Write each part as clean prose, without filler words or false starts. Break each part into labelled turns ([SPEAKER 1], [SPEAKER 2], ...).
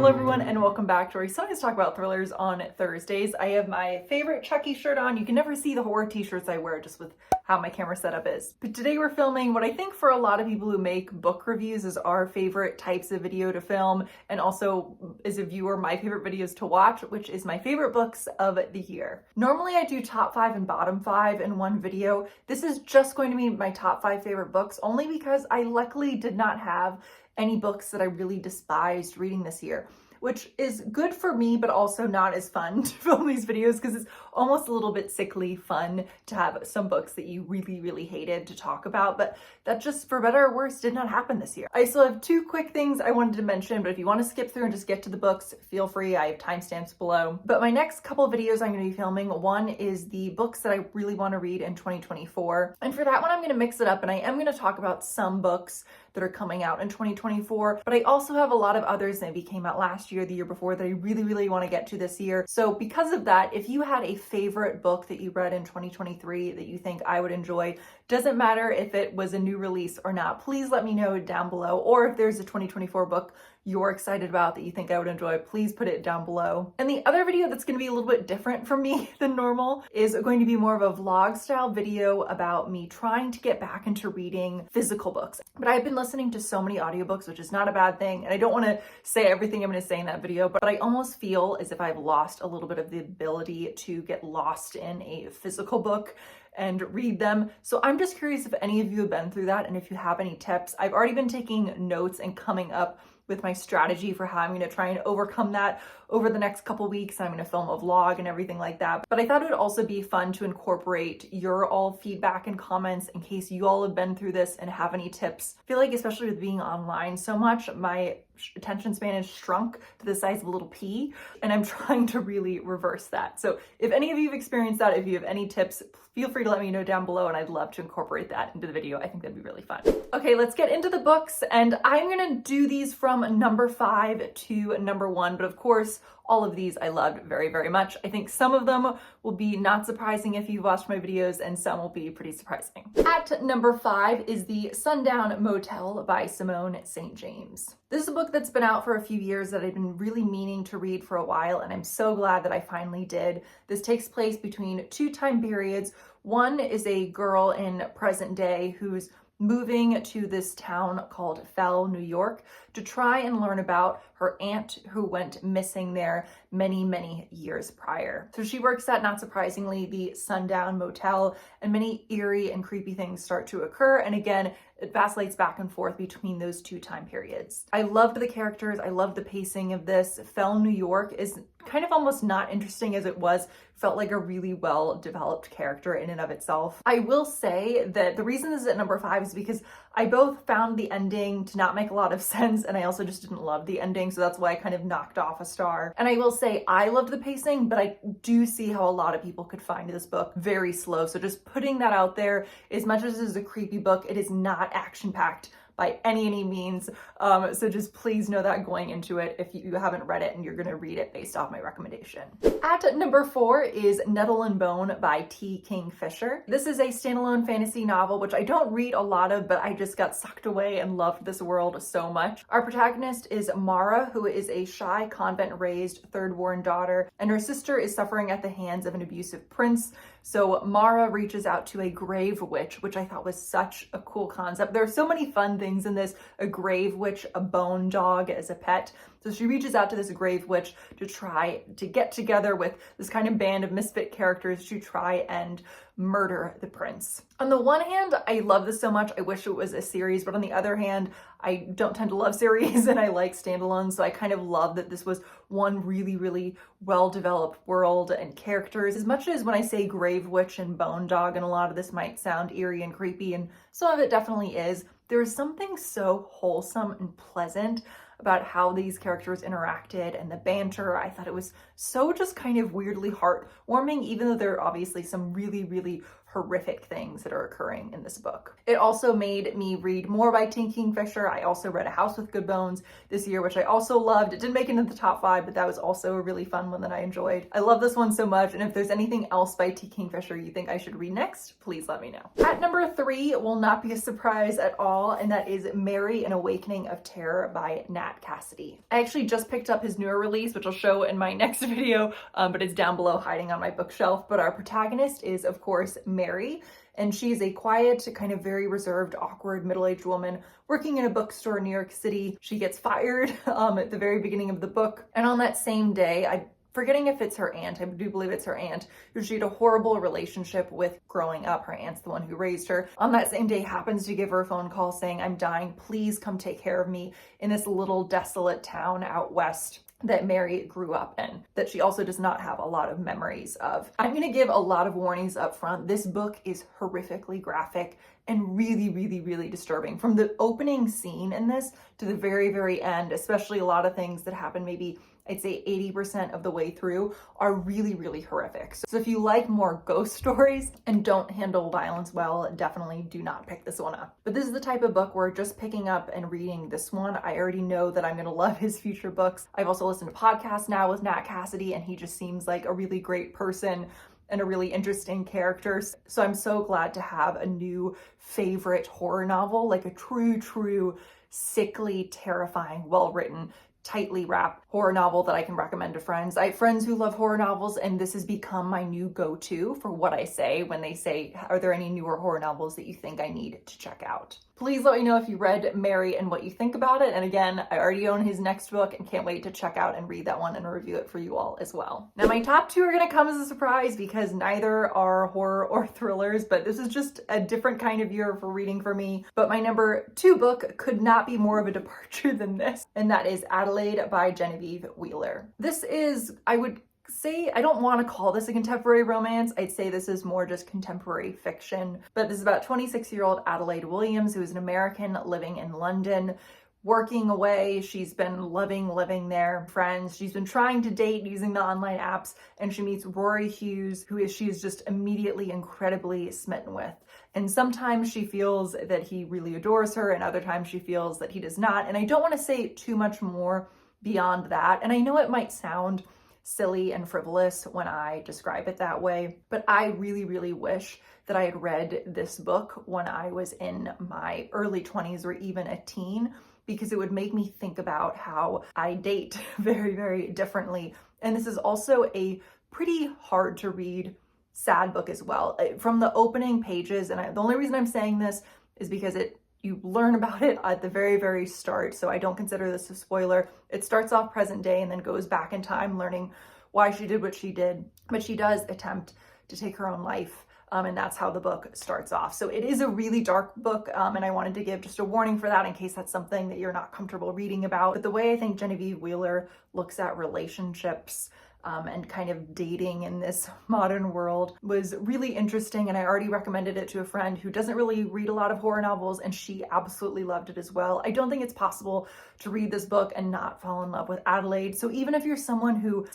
[SPEAKER 1] Hello everyone and welcome back to where we sometimes talk about thrillers on Thursdays. I have my favorite Chucky shirt on. You can never see the horror t-shirts I wear just with how my camera setup is. But today we're filming what I think for a lot of people who make book reviews is our favorite types of video to film, and also as a viewer my favorite videos to watch, which is my favorite books of the year. Normally I do top 5 and bottom 5 in one video. This is just going to be my top 5 favorite books only because I luckily did not have any books that I really despised reading this year, which is good for me, but also not as fun to film these videos because it's almost a little bit sickly fun to have some books that you really hated to talk about, but that just, for better or worse, did not happen this year. I still have 2 quick things I wanted to mention, but if you want to skip through and just get to the books, feel free. I have timestamps below. But my next couple of videos I'm going to be filming, one is the books that I really want to read in 2024. And for that one, I'm going to mix it up and I am going to talk about some books that are coming out in 2024, but I also have a lot of others that maybe came out last year, the year before, that I really want to get to this year. So because of that, if you had a favorite book that you read in 2023 that you think I would enjoy, doesn't matter if it was a new release or not, please let me know down below. Or if there's a 2024 book you're excited about that you think I would enjoy, please put it down below. And the other video that's going to be a little bit different from me than normal is going to be more of a vlog style video about me trying to get back into reading physical books. But I've been listening to so many audiobooks, which is not a bad thing. And I don't want to say everything I'm going to say in that video, but I almost feel as if I've lost a little bit of the ability to get lost in a physical book and read them. So I'm just curious if any of you have been through that and if you have any tips. I've already been taking notes and coming up with my strategy for how I'm going to try and overcome that over the next couple weeks. I'm going to film a vlog and everything like that. But I thought it would also be fun to incorporate your all feedback and comments in case you all have been through this and have any tips. I feel like especially with being online so much, my attention span is shrunk to the size of a little pea, and I'm trying to really reverse that. So if any of you have experienced that, if you have any tips, feel free to let me know down below and I'd love to incorporate that into the video. I think that'd be really fun. Okay, let's get into the books, and I'm gonna do these from number 5 to number 1, but of course, all of these I loved very much. I think some of them will be not surprising if you've watched my videos, and some will be pretty surprising. At number 5 is The Sundown Motel by Simone St. James. This is a book that's been out for a few years that I've been really meaning to read for a while, and I'm so glad that I finally did. This takes place between 2 time periods. One is a girl in present day who's moving to this town called Fell, New York, to try and learn about her aunt who went missing there many years prior. So she works at, not surprisingly, the Sundown Motel, and many eerie and creepy things start to occur. And again, it vacillates back and forth between those 2 time periods. I loved the characters. I loved the pacing of this. Fell, New York is kind of almost not interesting as it was. Felt like a really well-developed character in and of itself. I will say that the reason this is at number 5 is because I both found the ending to not make a lot of sense, and I also just didn't love the ending, so that's why I kind of knocked off a star. And I will say I loved the pacing, but I do see how a lot of people could find this book very slow. So just putting that out there, as much as it is a creepy book, it is not action-packed by any means. So just please know that going into it if you haven't read it and you're gonna read it based off my recommendation. At number 4 is Nettle and Bone by T. Kingfisher. This is a standalone fantasy novel, which I don't read a lot of, but I just got sucked away and loved this world so much. Our protagonist is Mara, who is a shy convent-raised third-born daughter, and her sister is suffering at the hands of an abusive prince. So Mara reaches out to a grave witch, which I thought was such a cool concept. There are so many fun things in this: a grave witch, a bone dog as a pet. So she reaches out to this grave witch to try to get together with this kind of band of misfit characters to try and murder the prince. On the one hand, I love this so much, I wish it was a series, but on the other hand, I don't tend to love series and I like standalones, so I kind of love that this was one really well-developed world and characters. As much as when I say grave witch and bone dog, and a lot of this might sound eerie and creepy, and some of it definitely is, there is something so wholesome and pleasant about how these characters interacted and the banter. I thought it was so just kind of weirdly heartwarming, even though there are obviously some really horrific things that are occurring in this book. It also made me read more by T. Kingfisher. I also read A House with Good Bones this year, which I also loved. It didn't make it into the top 5, but that was also a really fun one that I enjoyed. I love this one so much, and if there's anything else by T. Kingfisher you think I should read next, please let me know. At number 3 will not be a surprise at all, and that is Mary, An Awakening of Terror by Nat Nat Cassidy. I actually just picked up his newer release, which I'll show in my next video, but it's down below hiding on my bookshelf. But our protagonist is, of course, Mary, and she's a quiet, kind of very reserved, awkward, middle-aged woman working in a bookstore in New York City. She gets fired at the very beginning of the book, and on that same day, forgetting if it's her aunt, I do believe it's her aunt, who she had a horrible relationship with growing up. Her aunt's the one who raised her. On that same day happens to give her a phone call saying, "I'm dying, please come take care of me," in this little desolate town out west that Mary grew up in, that she also does not have a lot of memories of. I'm gonna give a lot of warnings up front. This book is horrifically graphic and really, really, really disturbing. From the opening scene in this to the very, very end, especially a lot of things that happen maybe I'd say 80% of the way through are really, really horrific. So if you like more ghost stories and don't handle violence well, definitely do not pick this one up. But this is the type of book where just picking up and reading this one, I already know that I'm gonna love his future books. I've also listened to podcasts now with Nat Cassidy, and he just seems like a really great person and a really interesting character. So I'm so glad to have a new favorite horror novel, like a true, sickly, terrifying, well-written, tightly wrapped horror novel that I can recommend to friends. I have friends who love horror novels, and this has become my new go-to for what I say when they say, "Are there any newer horror novels that you think I need to check out?" Please let me know if you read Mary and what you think about it. And again, I already own his next book and can't wait to check out and read that one and review it for you all as well. Now, my top two are gonna come as a surprise because neither are horror or thrillers, but this is just a different kind of year for reading for me. But my number two book could not be more of a departure than this, and that is Adelaide by Genevieve Wheeler. This is, I would say, I don't want to call this a contemporary romance. I'd say this is more just contemporary fiction. But this is about 26-year-old Adelaide Williams, who is an American living in London, working away. She's been loving living there. Friends. She's been trying to date using the online apps, and she meets Rory Hughes, who she's just immediately incredibly smitten with. And sometimes she feels that he really adores her, and other times she feels that he does not. And I don't want to say too much more beyond that. And I know it might sound silly and frivolous when I describe it that way, but I really, really wish that I had read this book when I was in my early 20s or even a teen, because it would make me think about how I date very, very differently. And this is also a pretty hard to read, sad book as well. From the opening pages, and the only reason I'm saying this is because you learn about it at the very, very start, so I don't consider this a spoiler. It starts off present day and then goes back in time, learning why she did what she did, but she does attempt to take her own life, and that's how the book starts off. So it is a really dark book, and I wanted to give just a warning for that in case that's something that you're not comfortable reading about. But the way I think Genevieve Wheeler looks at relationships and kind of dating in this modern world was really interesting, and I already recommended it to a friend who doesn't really read a lot of horror novels, and she absolutely loved it as well. I don't think it's possible to read this book and not fall in love with Adelaide. So even if you're someone who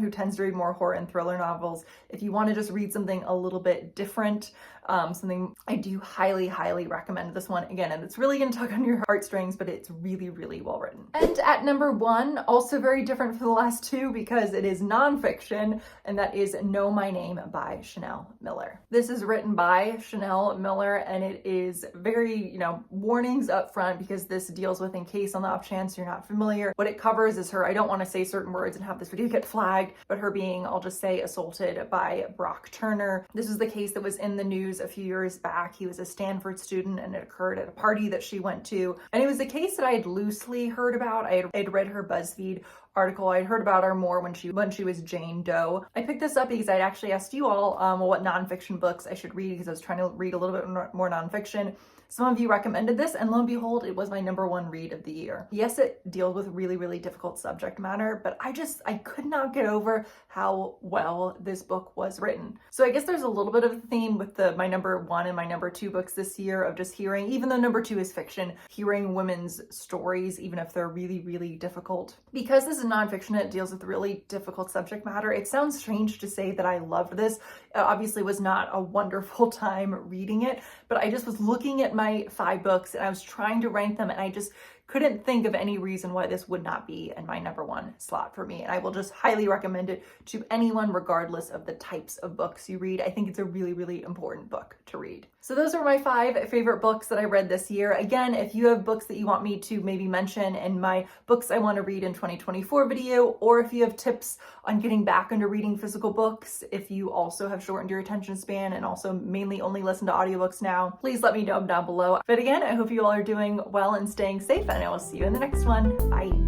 [SPEAKER 1] tends to read more horror and thriller novels, if you want to just read something a little bit different, something I do highly, highly recommend this one again, and it's really going to tug on your heartstrings, but it's really, really well written. And at number one, also very different from the last two because it is nonfiction, and that is Know My Name by Chanel Miller. This is written by Chanel Miller, and it is very, warnings up front because this deals with, in case on the off chance you're not familiar, what it covers is her, I don't want to say certain words and have this video get flagged, but her being, I'll just say, assaulted by Brock Turner. This is the case that was in the news a few years back. He was a Stanford student, and it occurred at a party that she went to. And it was a case that I had loosely heard about. I had read her BuzzFeed article. I'd heard about her more when she was Jane Doe. I picked this up because I'd actually asked you all what nonfiction books I should read because I was trying to read a little bit more nonfiction. Some of you recommended this, and lo and behold, it was my number one read of the year. Yes, it deals with really, really difficult subject matter, but I could not get over how well this book was written. So I guess there's a little bit of a theme with my number one and my number two books this year of just hearing, even though number two is fiction, hearing women's stories, even if they're really, really difficult. Because this is nonfiction, it deals with really difficult subject matter. It sounds strange to say that I loved this. It obviously was not a wonderful time reading it, but I just was looking at my 5 books and I was trying to rank them, and I just couldn't think of any reason why this would not be in my #1 slot for me. And I will just highly recommend it to anyone, regardless of the types of books you read. I think it's a really, really important book to read. So those are my 5 favorite books that I read this year. Again, if you have books that you want me to maybe mention in my books I want to read in 2024 video, or if you have tips on getting back into reading physical books, if you also have shortened your attention span and also mainly only listen to audiobooks now, please let me know down below. But again, I hope you all are doing well and staying safe, and I will see you in the next one. Bye.